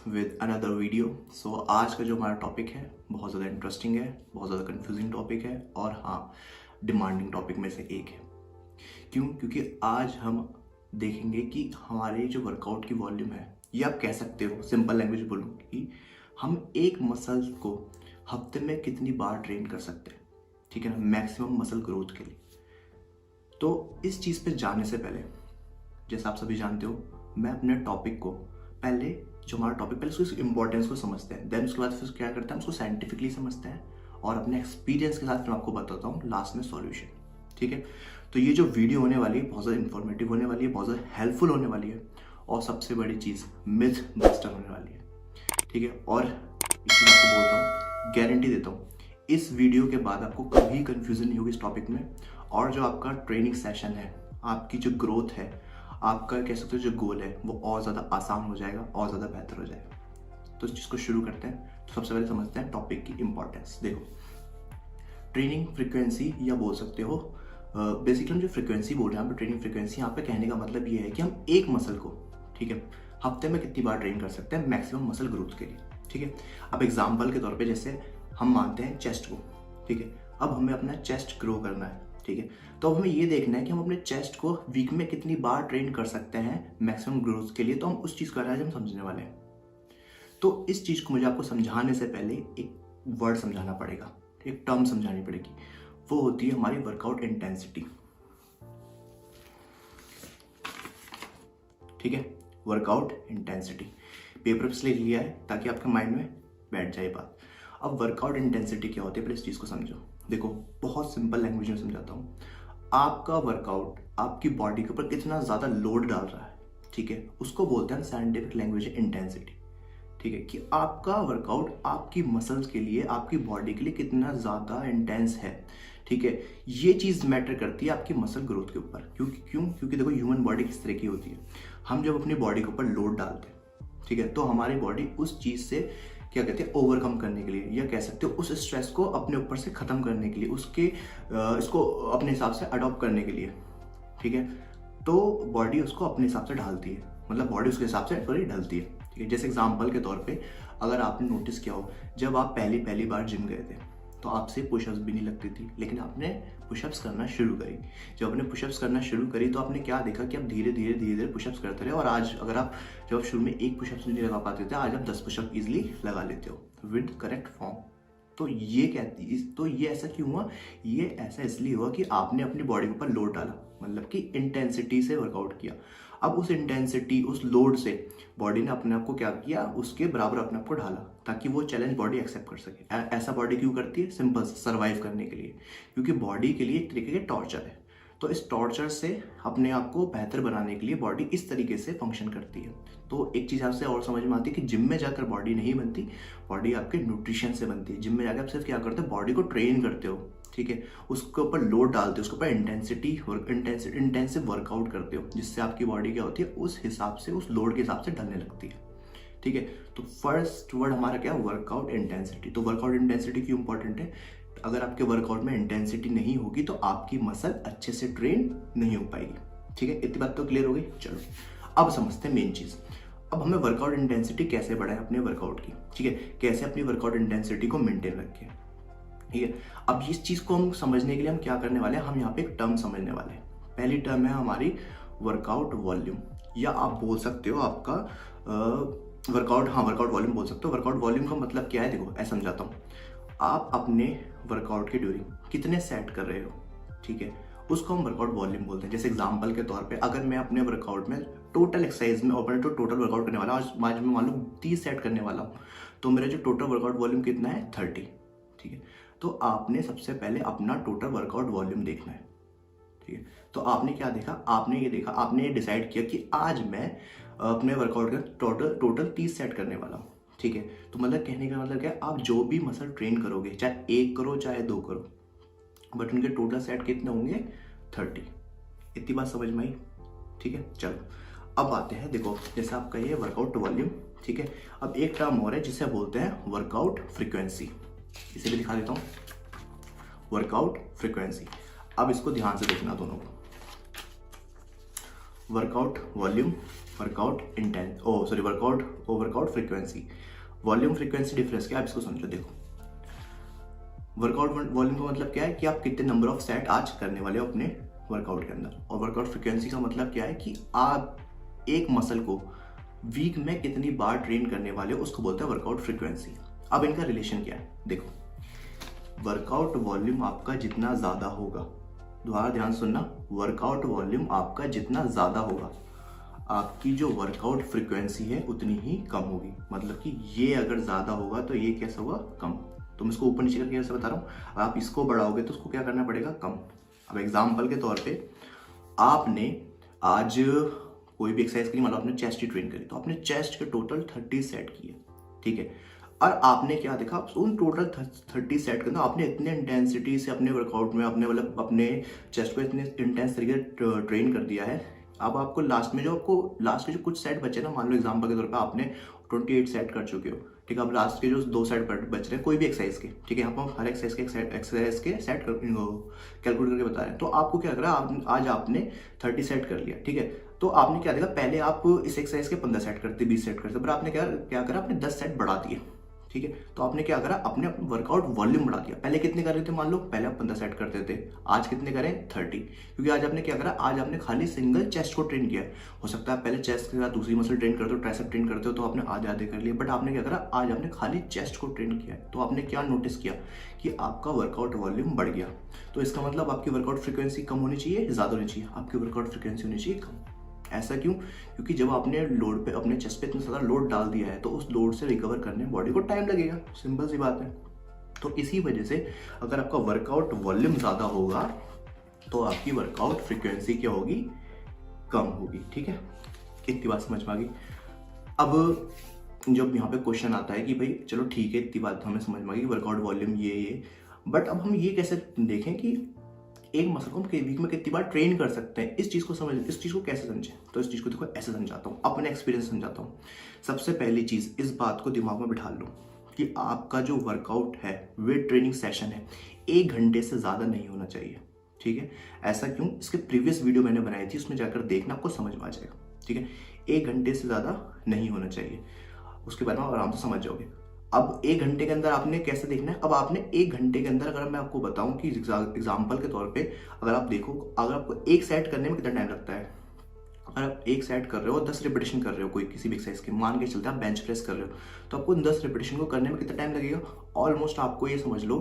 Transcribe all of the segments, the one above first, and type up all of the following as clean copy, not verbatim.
With another video. सो आज का जो हमारा टॉपिक है बहुत ज़्यादा इंटरेस्टिंग है, बहुत ज़्यादा कंफ्यूजिंग टॉपिक है और हाँ, डिमांडिंग टॉपिक में से एक है। क्यों? क्योंकि आज हम देखेंगे कि हमारे जो वर्कआउट की वॉल्यूम है, ये आप कह सकते हो, सिंपल लैंग्वेज बोलूँ, कि हम एक मसल को हफ्ते में कितनी बार ट्रेन कर सकते हैं, ठीक है ना, मैक्सिमम मसल ग्रोथ के लिए। तो इस चीज़ पे जाने से पहले, जैसा आप सभी जानते हो, मैं अपने टॉपिक को पहले जो हमारा टॉपिक पहले उसकी इंपॉर्टेंस को समझते हैं, देन उसके बाद फिर क्या करते हैं, उसको साइंटिफिकली समझते हैं और अपने एक्सपीरियंस के साथ फिर आपको बताता हूँ लास्ट में सॉल्यूशन। ठीक है, तो ये जो वीडियो होने वाली है बहुत ज़्यादा इन्फॉर्मेटिव होने वाली है, बहुत ज़्यादा हेल्पफुल होने वाली है और सबसे बड़ी चीज़ मिथ बस्टर होने वाली है। ठीक है, और एक चीज़ आपको बोलता हूँ, गारंटी देता हूँ, इस वीडियो के बाद आपको कभी कंफ्यूजन नहीं होगी इस टॉपिक में, और जो आपका ट्रेनिंग सेशन है, आपकी जो ग्रोथ है, आपका कह सकते हो जो गोल है, वो और ज़्यादा आसान हो जाएगा और ज़्यादा बेहतर हो जाएगा। तो इस चीज़ को शुरू करते हैं। तो सबसे पहले समझते हैं टॉपिक की इंपॉर्टेंस। देखो, ट्रेनिंग फ्रिक्वेंसी या बोल सकते हो, बेसिकली हम जो फ्रिक्वेंसी बोल रहे हैं, ट्रेनिंग फ्रिक्वेंसी, यहाँ पे कहने का मतलब ये है कि हम एक मसल को, ठीक है, हफ्ते में कितनी बार ट्रेन कर सकते हैं मैक्सिमम मसल ग्रोथ के लिए। ठीक है, अब एग्जाम्पल के तौर पे जैसे हम मानते हैं चेस्ट को, ठीक है, अब हमें अपना चेस्ट ग्रो करना है, ठीक है, तो अब हमें ये देखना है कि हम अपने चेस्ट को वीक में कितनी बार ट्रेन कर सकते हैं मैक्सिमम ग्रोथ के लिए। तो हम उस चीज़ को आज हम समझने वाले हैं। तो इस चीज़ को मुझे आपको समझाने से पहले एक वर्ड समझाना पड़ेगा, एक टर्म समझानी पड़ेगी, वो होती है हमारी वर्कआउट इंटेंसिटी। ठीक है, वर्कआउट इंटेंसिटी पेपर पे लिख लिया है ताकि आपके माइंड में बैठ जाए बात। अब वर्कआउट इंटेंसिटी क्या होती है, पहले इस चीज़ को समझो। देखो, बहुत सिंपल लैंग्वेज में समझाता हूँ। आपका वर्कआउट आपकी बॉडी के ऊपर कितना ज़्यादा लोड डाल रहा है, ठीक है, उसको बोलते हैं साइंटिफिक लैंग्वेज है इंटेंसिटी। ठीक है, कि आपका वर्कआउट आपकी मसल्स के लिए, आपकी बॉडी के लिए कितना ज़्यादा इंटेंस है। ठीक है, ये चीज़ मैटर करती है आपकी मसल ग्रोथ के ऊपर। क्योंकि देखो, ह्यूमन बॉडी किस तरह की होती है, हम जब अपनी बॉडी के ऊपर लोड डालते हैं, ठीक है, तो हमारी बॉडी उस चीज़ से क्या कहते हैं, ओवरकम करने के लिए, या कह सकते हो उस स्ट्रेस को अपने ऊपर से ख़त्म करने के लिए, इसको अपने हिसाब से अडॉप्ट करने के लिए, ठीक है, तो बॉडी उसको अपने हिसाब से ढालती है, मतलब बॉडी उसके हिसाब से थोड़ी ढलती है। ठीक है, जैसे एग्जांपल के तौर पे अगर आपने नोटिस किया हो, जब आप पहली बार जिम गए थे तो आपसे पुशअप्स भी नहीं लगती थी, लेकिन आपने पुशअप्स करना शुरू करी। जब आपने पुशअप्स करना शुरू करी तो आपने क्या देखा कि आप धीरे धीरे पुशअप्स करते रहे, और आज अगर आप जब शुरू में एक पुशअप्स नहीं लगा पाते थे, आज आप 10 पुशअप इजीली लगा लेते हो विद करेक्ट फॉर्म। तो ये ऐसा क्यों हुआ? ये ऐसा इसलिए हुआ कि आपने अपनी बॉडी के ऊपर लोड डाला, मतलब कि इंटेंसिटी से वर्कआउट किया। अब उस इंटेंसिटी, उस लोड से बॉडी ने अपने आप को क्या किया, उसके बराबर अपने आप को ढाला, ताकि वो चैलेंज बॉडी एक्सेप्ट कर सके। ऐसा बॉडी क्यों करती है? सिंपल, सर्वाइव करने के लिए, क्योंकि बॉडी के लिए एक तरीके के टॉर्चर है। तो इस टॉर्चर से अपने आप को बेहतर बनाने के लिए बॉडी इस तरीके से फंक्शन करती है। तो एक चीज़ आपसे और समझ में आती है कि जिम में जाकर बॉडी नहीं बनती, बॉडी आपके न्यूट्रिशन से बनती है। जिम में जाकर आप सिर्फ क्या करते हो, बॉडी को ट्रेन करते हो, ठीक है, उसके ऊपर लोड डालते हो, उसके ऊपर इंटेंसिव वर्कआउट करते हो, जिससे आपकी बॉडी क्या होती है, उस हिसाब से, उस लोड के हिसाब से ढलने लगती है। ठीक है, तो फर्स्ट वर्ड हमारा क्या, वर्कआउट इंटेंसिटी। तो वर्कआउट इंटेंसिटी क्यों इंपॉर्टेंट है? अगर आपके वर्कआउट में इंटेंसिटी नहीं होगी तो आपकी मसल अच्छे से ट्रेन नहीं हो पाएगी। ठीक है, इतनी बात तो क्लियर हो गई। चलो अब समझते हैं मेन चीज़। अब हमें वर्कआउट इंटेंसिटी कैसे बढ़ाएं अपने वर्कआउट की, ठीक है, कैसे अपनी वर्कआउट इंटेंसिटी को मेंटेन रखें। ठीक है, अब इस चीज़ को हम समझने के लिए हम क्या करने वाले हैं, हम यहाँ पे एक टर्म समझने वाले हैं। पहली टर्म है हमारी वर्कआउट वॉल्यूम, या आप बोल सकते हो आपका वर्कआउट वॉल्यूम बोल सकते हो। वर्कआउट वॉल्यूम का मतलब क्या है? देखो, ऐसा समझाता हूँ। आप अपने वर्कआउट के ड्यूरिंग कितने सेट कर रहे हो, ठीक है, उसको हम वर्कआउट वॉल्यूम बोलते हैं। जैसे एग्जांपल के तौर पे, अगर मैं अपने वर्कआउट में टोटल एक्सरसाइज में और टोटल वर्कआउट करने वाला, आज मैं मान लो 30 सेट करने वाला हूँ, तो मेरा जो टोटल वर्कआउट वॉल्यूम कितना है, 30। ठीक है, तो आपने सबसे पहले अपना टोटल वर्कआउट वॉल्यूम देखना है। ठीक है, तो आपने क्या देखा, आपने ये डिसाइड किया कि आज मैं अपने वर्कआउट का टोटल 30 सेट करने वाला हूँ। ठीक है, तो मतलब कहने का मतलब क्या है, आप जो भी मसल ट्रेन करोगे, चाहे 1 करो चाहे 2 करो, बट उनके टोटल सेट कितने होंगे, 30। इतनी बात समझ में आई? ठीक है, चलो अब आते हैं। देखो, जैसे आपका ये वर्कआउट वॉल्यूम, ठीक है, अब एक टर्म और है जिसे बोलते हैं वर्कआउट फ्रीक्वेंसी। इसे भी दिखा देता हूँ, वर्कआउट फ्रीक्वेंसी। अब इसको ध्यान से देखना दोनों को। Workout volume, workout workout frequency. Volume frequency difference क्या है, आप इसको समझो। देखो वर्कआउट वॉल्यूम का मतलब क्या है कि आप कितने नंबर ऑफ सेट आज करने वाले हो अपने वर्कआउट के अंदर, और वर्कआउट फ्रीक्वेंसी का मतलब क्या है कि आप एक मसल को वीक में कितनी बार ट्रेन करने वाले हो, उसको बोलते हैं वर्कआउट फ्रीक्वेंसी। अब इनका रिलेशन क्या है, देखो वर्कआउट वॉल्यूम आपका जितना ज्यादा होगा, दोबारा ध्यान सुनना, वर्कआउट वॉल्यूम आपका जितना ज्यादा होगा, आपकी जो वर्कआउट फ्रीक्वेंसी है उतनी ही कम होगी। मतलब कि ये अगर ज्यादा होगा तो ये कैसा होगा, कम। तो मैं इसको ऊपर नीचे करके कैसे बता रहा हूँ, आप इसको बढ़ाओगे तो उसको क्या करना पड़ेगा, कम। अब एग्जाम्पल के तौर पे आपने आज कोई भी एक्सरसाइज करी, मतलब आपने चेस्ट ही ट्रेन करी, तो आपने चेस्ट के टोटल 30 सेट किए, ठीक है। और आपने क्या देखा, उन टोटल 30 सेट के अंदर आपने इतने इंटेंसिटी से अपने वर्कआउट में अपने चेस्ट को इतने इंटेंस तरीके से ट्रेन कर दिया है। अब आपको लास्ट के जो कुछ सेट बचे ना, मान लो एग्जाम्पल के तौर पे आपने 28 सेट कर चुके हो, ठीक है। अब लास्ट के जो 2 सेट बच रहे हैं कोई भी एक्सरसाइज के, ठीक है, यहाँ पर हर एक्सरसाइज के सेट कैलकुलेट करके बता रहे हैं। तो आपको क्या करा, आज आपने 30 सेट कर लिया, ठीक है। तो आपने क्या देखा, पहले आप इस एक्सरसाइज के 15 सेट करते, 20 सेट करते, पर आपने क्या करा, आपने 10 सेट बढ़ा दिए, ठीक है। तो आपने क्या करा, अपने वर्कआउट वॉल्यूम बढ़ा दिया। पहले कितने कर रहे थे, मान लो पहले आप 15 सेट करते थे, आज कितने करें, 30, क्योंकि आज आपने क्या करा, आज आपने खाली सिंगल चेस्ट को ट्रेन किया। हो सकता है पहले चेस्ट के साथ दूसरी मसल ट्रेन करते हो, ट्राइसेप ट्रेन करते हो, तो आपने आधे आधे कर लिए, बट आपने क्या करा, आज आपने खाली चेस्ट को ट्रेन किया। तो आपने क्या नोटिस किया कि आपका वर्कआउट वॉल्यूम बढ़ गया। तो इसका मतलब आपकी वर्कआउट फ्रीक्वेंसी कम होनी चाहिए, ज्यादा होनी चाहिए, आपकी वर्कआउट फ्रीक्वेंसी होनी चाहिए कम। ऐसा क्यों, क्योंकि जब आपने लोड पे अपने चेस्ट पे इतना सारा लोड डाल दिया है तो उस लोड से रिकवर करने में बॉडी को टाइम लगेगा, सिंपल सी बात है। तो इसी वजह से अगर आपका वर्कआउट वॉल्यूम ज़्यादा होगा तो आपकी वर्कआउट फ्रीक्वेंसी क्या होगी, कम होगी, ठीक है। इतनी बात समझ में आ गई। अब जब यहाँ पे क्वेश्चन आता है कि भाई चलो ठीक है, इतनी बात हमें समझ में आ गई, वर्कआउट वॉल्यूम ये, बट अब हम ये कैसे देखें कि एक मसल को हम वीक में कितनी बार ट्रेन कर सकते हैं, इस चीज़ को कैसे समझें। तो इस चीज़ को देखो ऐसे समझाता हूँ, अपने एक्सपीरियंस समझाता हूँ। सबसे पहली चीज़, इस बात को दिमाग में बिठा लो कि आपका जो वर्कआउट है, वेट ट्रेनिंग सेशन है, 1 घंटे से ज़्यादा नहीं होना चाहिए, ठीक है। ऐसा क्यों, इसके प्रीवियस वीडियो मैंने बनाई थी, उसमें जाकर देखना, आपको समझ में आ जाएगा, ठीक है। 1 घंटे से ज़्यादा नहीं होना चाहिए, उसके बारे में आराम से समझ जाओगे। अब 1 घंटे के अंदर आपने कैसे देखना है, अब आपने 1 घंटे के अंदर, अगर मैं आपको बताऊं कि एग्जाम्पल के तौर पे अगर आप देखो, अगर आपको एक सेट करने में कितना टाइम लगता है, अगर आप एक सेट कर रहे हो, 10 रिपीटेशन कर रहे हो कोई किसी भी एक्सरसाइज के, मान के चलते हैं आप बेंच प्रेस कर रहे हो, तो आपको 10 रिपीटेशन को करने में कितना टाइम लगेगा, ऑलमोस्ट आपको ये समझ लो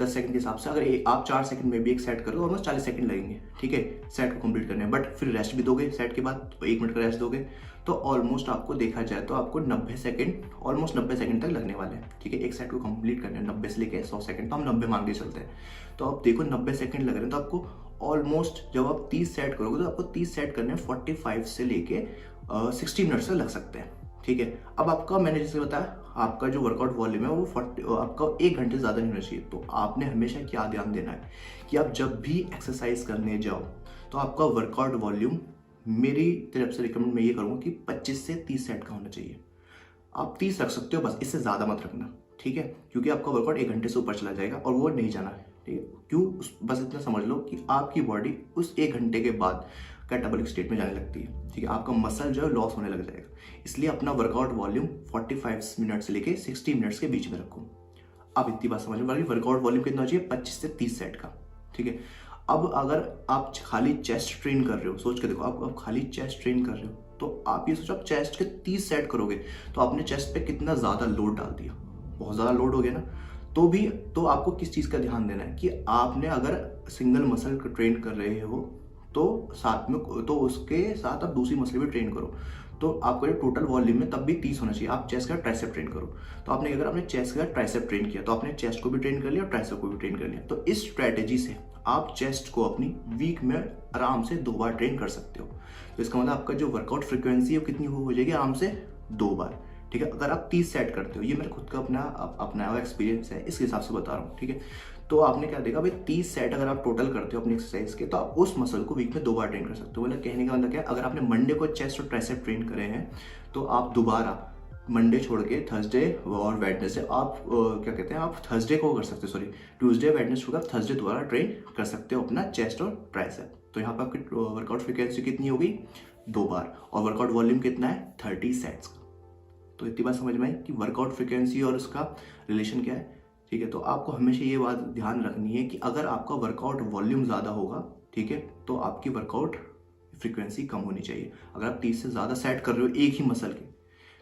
10 सेकंड के हिसाब से, अगर आप 4 सेकंड में भी एक सेट करो, ऑलमोस्ट 40 सेकंड लगेंगे, ठीक है, सेट को कंप्लीट करने में। बट फिर रेस्ट भी दोगे, सेट के बाद 1 मिनट का रेस्ट दोगे, तो ऑलमोस्ट आपको देखा जाए तो आपको 90 सेकंड, ऑलमोस्ट 90 सेकंड तक लगने वाले हैं, ठीक है, एक सेट को कंप्लीट करने में 90 से लेके 100 सेकंड, तो हम 90 मान के चलते हैं। तो आप देखो 90 सेकंड लग रहे हैं, तो आपको ऑलमोस्ट जब आप 30 सेट करोगे तो आपको 30 सेट करने में 45 से लेके 60 मिनट से लग सकते हैं, ठीक है। अब आपका, मैंने जैसे बताया, आपका जो वर्कआउट वॉल्यूम है वो आपका 1 घंटे ज़्यादा नहीं होना चाहिए। तो आपने हमेशा क्या ध्यान देना है कि आप जब भी एक्सरसाइज करने जाओ तो आपका वर्कआउट वॉल्यूम, मेरी तरफ से रिकमेंड मैं ये करूँगा कि 25 से 30 सेट का होना चाहिए। आप 30 रख सकते हो, बस इससे ज़्यादा मत रखना, ठीक है, क्योंकि आपका वर्कआउट 1 घंटे से ऊपर चला जाएगा और वो नहीं जाना है, ठीक है। क्यों, बस इतना समझ लो कि आपकी बॉडी उस 1 घंटे के बाद कैटाबॉलिक स्टेट में जाने लगती है, ठीक है, आपका मसल जो है लॉस होने लग जाएगा। इसलिए अपना वर्कआउट वॉल्यूम 45 मिनट से लेके 60 मिनट्स के बीच में रखो। अब इतनी बात समझ लो, वर्कआउट वॉल्यूम कितना चाहिए, 25 से 30 सेट का, ठीक है। अब अगर आप खाली चेस्ट ट्रेन कर रहे हो, सोच के देखो, आप खाली चेस्ट ट्रेन कर रहे हो, तो आप ये सोचो आप चेस्ट के 30 सेट करोगे तो आपने चेस्ट पे कितना ज़्यादा लोड डाल दिया, बहुत ज़्यादा लोड हो गया ना। तो आपको किस चीज़ का ध्यान देना है कि आपने अगर सिंगल मसल को ट्रेन कर रहे हो तो साथ में, तो उसके साथ आप दूसरी मसल भी ट्रेन करो, तो आपका जो टोटल वॉल्यूम है तब भी 30 होना चाहिए। आप चेस्ट का ट्राइसेप ट्रेन करो, तो आपने अगर आपने चेस्ट का ट्राइसेप ट्रेन किया तो आपने चेस्ट को भी ट्रेन कर लिया और ट्राइसेप को भी ट्रेन कर लिया। तो इस स्ट्रैटेजी से आप चेस्ट को अपनी वीक में आराम से 2 बार ट्रेन कर सकते हो। तो इसका मतलब आपका जो वर्कआउट फ्रीक्वेंसी है वो कितनी हो जाएगी, आराम से 2 बार, ठीक है। अगर आप 30 सेट करते हो, ये मेरा खुद का अपना एक्सपीरियंस है, इसके हिसाब से बता रहा हूँ, ठीक है। तो आपने क्या देखा भाई, 30 सेट अगर आप टोटल करते हो अपनी एक्सरसाइज के, तो आप उस मसल को वीक में 2 बार ट्रेन कर सकते हो। मतलब कहने का मतलब क्या है, अगर आपने मंडे को चेस्ट और ट्राइसेप ट्रेन करे हैं तो आप दोबारा मंडे छोड़ के थर्सडे और वेडनेसडे आप क्या कहते हैं, आप थर्सडे को कर सकते हो, सॉरी ट्यूसडे वेडनेसडे छोड़कर आप थर्सडे दोबारा ट्रेन कर सकते हो अपना चेस्ट और ट्राइसेप। तो यहाँ पर आपकी वर्कआउट फ्रिक्वेंसी कितनी होगी, 2 बार, और वर्कआउट वॉल्यूम कितना है, 30 सेट्स का। तो इतनी बात समझ में आई कि वर्कआउट फ्रिक्वेंसी और उसका रिलेशन क्या है। ठीक है, तो आपको हमेशा ये बात ध्यान रखनी है कि अगर आपका वर्कआउट वॉल्यूम ज़्यादा होगा, ठीक है, तो आपकी वर्कआउट फ्रिक्वेंसी कम होनी चाहिए। अगर आप 30 से ज़्यादा सेट कर रहे हो एक ही मसल के,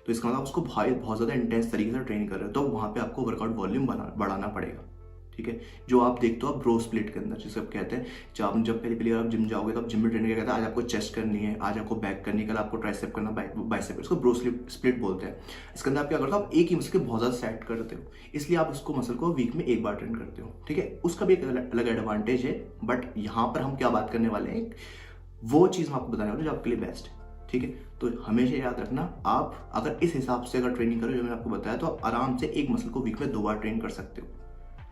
तो इसका मतलब उसको बहुत ज़्यादा इंटेंस तरीके से ट्रेन कर रहे हो, तो वहाँ पे आपको वर्कआउट वॉल्यूम बढ़ाना पड़ेगा। ठीक है, जो आप देखते हो आप ब्रो स्प्लिट के अंदर, जिसे आप कहते हैं, जब पहले आप जिम जाओगे तो आप जिम में ट्रेनर क्या कहता है, आज आपको चेस्ट करनी है, आज आपको बैक करनी है, कल आपको ट्राइसेप करना, बाइसेप, इसको ब्रो स्प्लिट बोलते हैं। इसके अंदर आप क्या करते हो, आप एक ही मसल के बहुत ज़्यादा सेट करते हो, इसलिए आप उसको मसल को वीक में एक बार ट्रेन करते हो। ठीक है, उसका भी एक अलग एडवांटेज है, बट यहाँ पर हम क्या बात करने वाले हैं, वो चीज़ हम आपको बताने वाले जो आपके लिए बेस्ट है। ठीक है, तो हमेशा याद रखना, आप अगर इस हिसाब से अगर ट्रेनिंग करो जो मैंने आपको बताया, तो आप आराम से एक मसल को वीक में 2 बार ट्रेन कर सकते हो।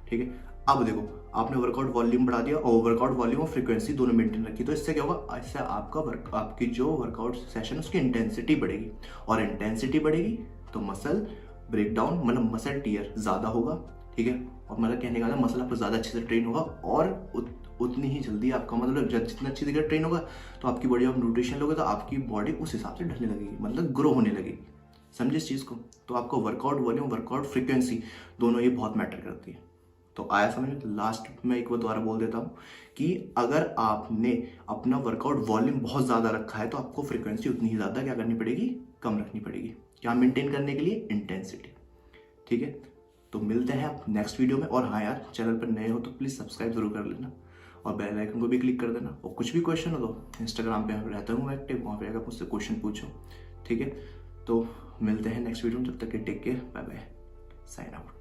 ठीक है, अब देखो आपने वर्कआउट वॉल्यूम बढ़ा दिया और वर्कआउट वॉल्यूम और फ्रीक्वेंसी दोनों मेंटेन रखी, तो इससे क्या होगा, इससे आपकी जो वर्कआउट सेशन उसकी इंटेंसिटी बढ़ेगी, और इंटेंसिटी बढ़ेगी तो मसल ब्रेकडाउन, मतलब मसल टीयर ज़्यादा होगा। ठीक है, और मतलब कहने का मसल आपको ज़्यादा अच्छे से ट्रेन होगा, और उतनी ही जल्दी आपका मतलब जितना अच्छी तरीके ट्रेन होगा, तो आपकी बॉडी आप न्यूट्रिशन लोगे तो आपकी बॉडी उस हिसाब से ढलने लगेगी, मतलब ग्रो होने लगेगी। समझे इस चीज़ को। तो आपको वर्कआउट वॉल्यूम, वर्कआउट फ्रीक्वेंसी दोनों ये बहुत मैटर करती है। तो आया समझ में। तो लास्ट में एक बार दोबारा बोल देता हूँ कि अगर आपने अपना वर्कआउट वॉल्यूम बहुत ज़्यादा रखा है, तो आपको फ्रीक्वेंसी उतनी ही ज़्यादा क्या करनी पड़ेगी, कम रखनी पड़ेगी। क्या मेंटेन करने के लिए, इंटेंसिटी। ठीक है, तो मिलते हैं आप नेक्स्ट वीडियो में। और हाँ यार, चैनल पर नए हो तो प्लीज़ सब्सक्राइब जरूर कर लेना, और बेल आइकन को भी क्लिक कर देना। और कुछ भी क्वेश्चन हो तो इंस्टाग्राम पे रहता हूँ एक्टिव, वहाँ पे आकर मुझसे क्वेश्चन पूछो। ठीक है, तो मिलते हैं नेक्स्ट वीडियो में, जब तक के take care, bye bye, sign out.